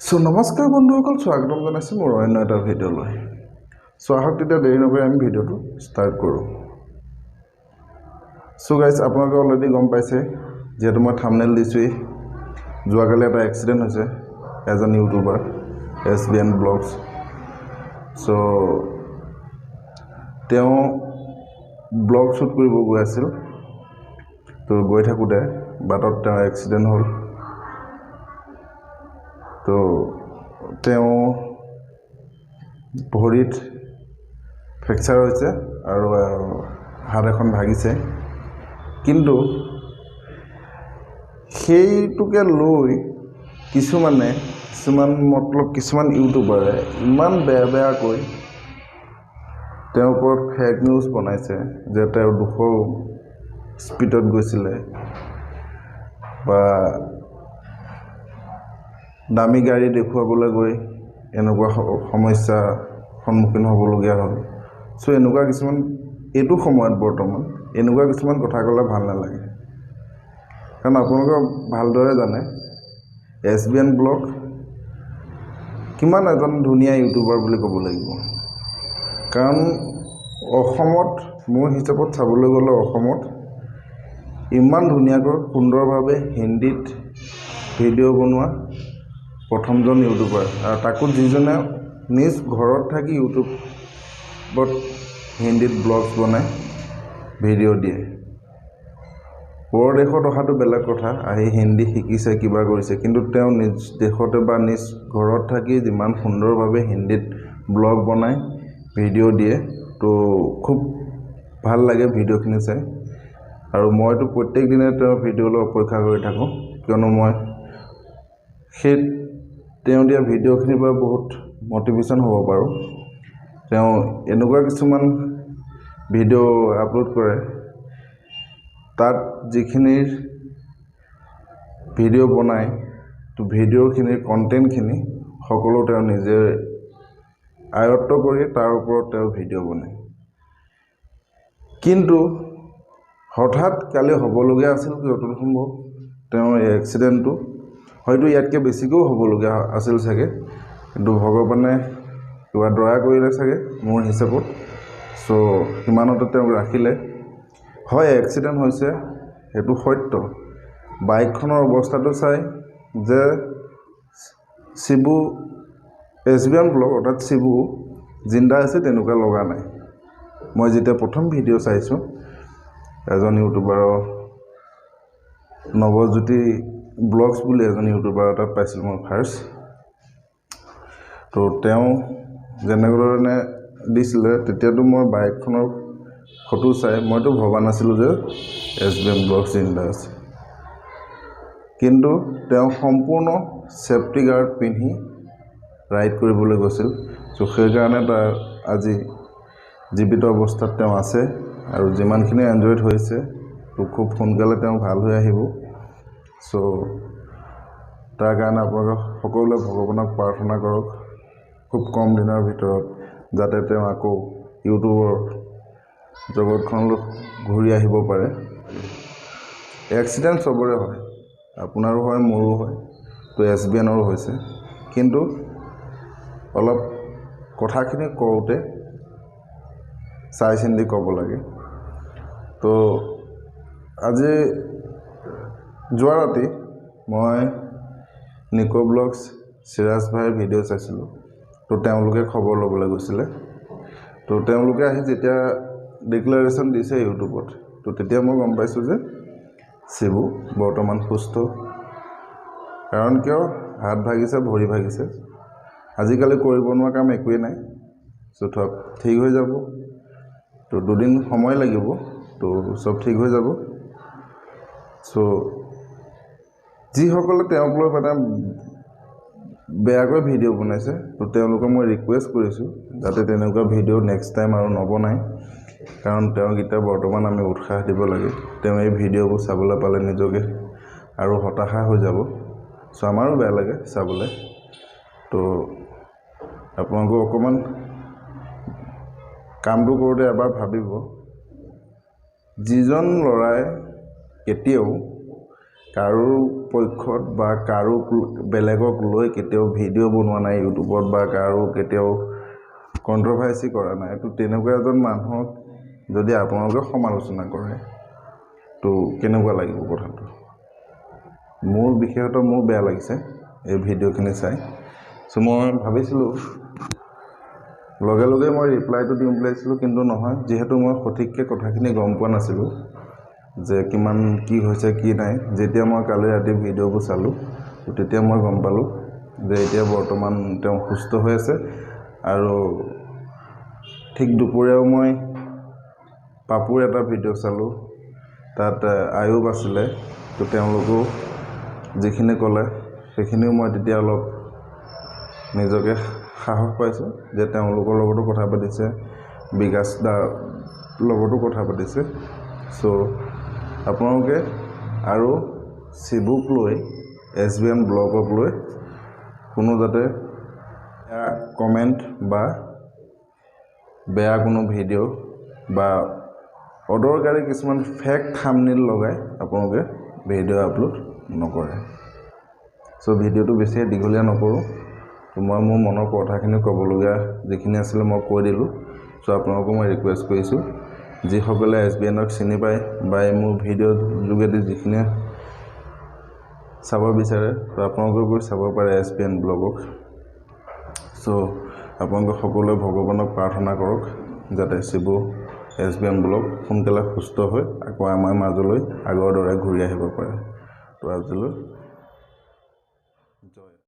নমস্কাৰ বন্ধুসকল, স্বাগতম জনাইছোঁ মোৰ অন্য এটা ভিডিঅ'লৈ। আহক তেতিয়া দেৰি নকৰি আমি ভিডিঅ'টো ষ্টাৰ্ট কৰোঁ। গাইজ, আপোনালোকে অলৰেডি গম পাইছে, যিহেতু মই থাম্বনেইল দিছোঁৱেই। যোৱাকালি এটা এক্সিডেণ্ট হৈছে এজন ইউটিউবাৰ SBN ব্লগছ। তেওঁ ব্লগ শ্বুট কৰিব গৈ আছিল। গৈ থাকোঁতে বাটত তেওঁৰ এক্সিডেণ্ট হ'ল। তেওঁ ভৰিত ফ্ৰেকচাৰ হৈছে আৰু হাত এখন ভাগিছে। কিন্তু সেইটোকে লৈ কিছুমান ইউটিউবাৰে ইমান বেয়াকৈ তেওঁৰ ওপৰত ফেক নিউজ বনাইছে যে তেওঁ 200 স্পীডত গৈছিলে বা দামী গাড়ী দেখুৱাবলৈ গৈ এনেকুৱা সমস্যাৰ সন্মুখীন হ'বলগীয়া হ'ল। এনেকুৱা কিছুমান এইটো সময়ত বৰ্তমান এনেকুৱা কিছুমান কথা ক'লে ভাল নালাগে। কাৰণ আপোনালোকে ভালদৰে জানে SBN ব্লগ কিমান এজন ধুনীয়া ইউটিউবাৰ বুলি ক'ব লাগিব। কাৰণ অসমত মোৰ হিচাপত চাবলৈ গ'লে অসমত ইমান ধুনীয়াকৈ সুন্দৰভাৱে হিন্দীত ভিডিঅ' বনোৱা প্ৰথমজন ইউটিউবাৰ, আৰু তাকো যিজনে নিজ ঘৰত থাকি ইউটিউবত হিন্দীত ব্লগছ বনাই ভিডিঅ' দিয়ে। পৰদেশত অহাটো বেলেগ কথা, আহি হিন্দী শিকিছে, কিবা কৰিছে, কিন্তু তেওঁ নিজ দেশতে বা নিজ ঘৰত থাকি যিমান সুন্দৰভাৱে হিন্দীত ব্লগ বনাই ভিডিঅ' দিয়ে, খুব ভাল লাগে ভিডিঅ'খিনি চাই। আৰু মইতো প্ৰত্যেক দিনে তেওঁৰ ভিডিঅ'লৈ অপেক্ষা কৰি থাকোঁ, কিয়নো মই তেওঁ দিয়া ভিডিঅ'খিনিৰ পৰা বহুত মটিভেশ্যন হ'ব পাৰোঁ। তেওঁ এনেকুৱা কিছুমান ভিডিঅ' আপলোড কৰে, তাত যিখিনিৰ ভিডিঅ' বনায়, ভিডিঅ'খিনিৰ কণ্টেণ্টখিনি সকলো তেওঁ নিজে আয়ত্ব কৰি তাৰ ওপৰত তেওঁ ভিডিঅ' বনায়। কিন্তু হঠাৎ কালি হ'বলগীয়া আছিল অতুল সম্ভৱ তেওঁৰ এই এক্সিডেণ্টটো, হয়তো ইয়াতকৈ বেছিকৈও হ'বলগীয়া আছিল চাগে, কিন্তু ভগৱানে কিবা দয়া কৰিলে চাগে মোৰ হিচাপত। সিমানতে তেওঁক ৰাখিলে। হয়, এক্সিডেণ্ট হৈছে, সেইটো সত্য। বাইকখনৰ অৱস্থাটো চাই যে শিবু SBN ব্লগ অৰ্থাৎ শিবু জিন্দা আছে তেনেকুৱা লগা নাই। মই যেতিয়া প্ৰথম ভিডিঅ' চাইছোঁ, এজন ইউটিউবাৰৰ নৱজ্যোতি ব্লগছ বুলি এজন ইউটিউবাৰ এটাত পাইছিলোঁ মই ফাৰ্ষ্ট। তেওঁ যেনেধৰণে দিছিলে, তেতিয়াতো মই বাইকখনৰ ফটো চাই মইতো ভবা নাছিলোঁ যে SBN ব্লগছ জিন্দা আছে। কিন্তু তেওঁ সম্পূৰ্ণ ছেফটি গাৰ্ড পিন্ধি ৰাইড কৰিবলৈ গৈছিল। সেইকাৰণে তাৰ আজি জীৱিত অৱস্থাত তেওঁ আছে, আৰু যিমানখিনি এনজয়ড হৈছে খুব সোনকালে তেওঁ ভাল হৈ আহিব। তাৰ কাৰণে আপোনালোকে সকলোৱে ভগৱানক প্ৰাৰ্থনা কৰক, খুব কম দিনৰ ভিতৰত যাতে তেওঁ আকৌ ইউটিউবৰ জগতখনলৈ ঘূৰি আহিব পাৰে। এক্সিডেণ্ট চবৰে হয়, আপোনাৰো হয়, মোৰো হয়, SBNৰো হৈছে। কিন্তু অলপ কথাখিনি কওঁতে চাই চিন্তি ক'ব লাগে। আজি যোৱা ৰাতি মই নিকো ব্লগছ চিৰাজ ভাইৰ ভিডিঅ' চাইছিলোঁ। তেওঁলোকে খবৰ ল'বলৈ গৈছিলে। তেওঁলোকে আহি যেতিয়া ডিক্লেৰেশ্যন দিছে ইউটিউবত, তেতিয়া মই গম পাইছোঁ যে শিবু বৰ্তমান সুস্থ। কাৰণ কিয়, হাত ভাগিছে, ভৰি ভাগিছে, আজিকালি কৰিব নোৱাৰা কাম একোৱেই নাই। ঠিক হৈ যাব। 2 দিন সময় লাগিব, চব ঠিক হৈ যাব। যিসকলে তেওঁক লৈ মানে বেয়াকৈ ভিডিঅ' বনাইছে, তেওঁলোকক মই ৰিকুৱেষ্ট কৰিছোঁ যাতে তেনেকুৱা ভিডিঅ' নেক্সট টাইম আৰু নবনায়। কাৰণ তেওঁক এতিয়া বৰ্তমান আমি উৎসাহ দিব লাগে। তেওঁ এই ভিডিঅ'বোৰ চাবলৈ পালে নিজকে আৰু হতাশা হৈ যাব। আমাৰো বেয়া লাগে চাবলৈ। আপোনালোকে অকণমান কামটো কৰোঁতে এবাৰ ভাবিব, যিজন ল'ৰাই কেতিয়াও কাৰো পক্ষত বা কাৰো বেলেগক লৈ কেতিয়াও ভিডিঅ' বনোৱা নাই ইউটিউবত বা কাৰো কেতিয়াও কণ্ট্ৰভাৰ্চি কৰা নাই। তো তেনেকুৱা এজন মানুহক যদি আপোনালোকে সমালোচনা কৰে তো কেনেকুৱা লাগিব কথাটো? মোৰ বিশেষতঃ মোৰ বেয়া লাগিছে এই ভিডিঅ'খিনি চাই। চ' মই ভাবিছিলোঁ লগে লগে মই ৰিপ্লাইটো দিম বুলি ভাবিছিলোঁ, কিন্তু নহয়, যিহেতু মই সঠিককৈ কথাখিনি গম পোৱা নাছিলোঁ যে কিমান কি হৈছে কি নাই। যেতিয়া মই কালি ৰাতি ভিডিঅ'বোৰ চালোঁ তেতিয়া মই গম পালোঁ যে এতিয়া বৰ্তমান তেওঁ সুস্থ হৈ আছে। আৰু ঠিক দুপৰীয়াও মই পাপুৰ এটা ভিডিঅ' চালোঁ, তাত আয়ুব আছিলে। তো তেওঁলোকেও যিখিনি ক'লে সেইখিনিও মই তেতিয়া অলপ নিজকে সাহস পাইছোঁ যে তেওঁলোকৰ লগতো কথা পাতিছে, বিকাশ দাৰ লগতো কথা পাতিছে। চ' আপোনালোকে আৰু শিবুক লৈ SBN ব্লগক লৈ কোনো যাতে বেয়া কমেণ্ট বা বেয়া কোনো ভিডিঅ' বা অদৰকাৰী কিছুমান ফেক থাম্বনেইল লগাই আপোনালোকে ভিডিঅ' আপলোড নকৰে। চ' ভিডিঅ'টো বেছি দীঘলীয়া নকৰোঁ। তো মই মোৰ মনৰ কথাখিনি ক'বলগীয়া যিখিনি আছিলে মই কৈ দিলোঁ। চ' আপোনালোকো মই ৰিকুৱেষ্ট কৰিছোঁ, যিসকলে SBNক চিনি পায় বা মোৰ ভিডিঅ'ৰ যোগেদি যিখিনিয়ে চাব বিচাৰে তো আপোনালোকে গৈ চাব পাৰে SBN ব্লগক। চ' আপোনালোকে সকলোৱে ভগৱানক প্ৰাৰ্থনা কৰক যাতে শিবু SBN ব্লগ সোনকালে সুস্থ হৈ আকৌ আমাৰ মাজলৈ আগৰ দৰে ঘূৰি আহিব পাৰে। তো আজিলৈ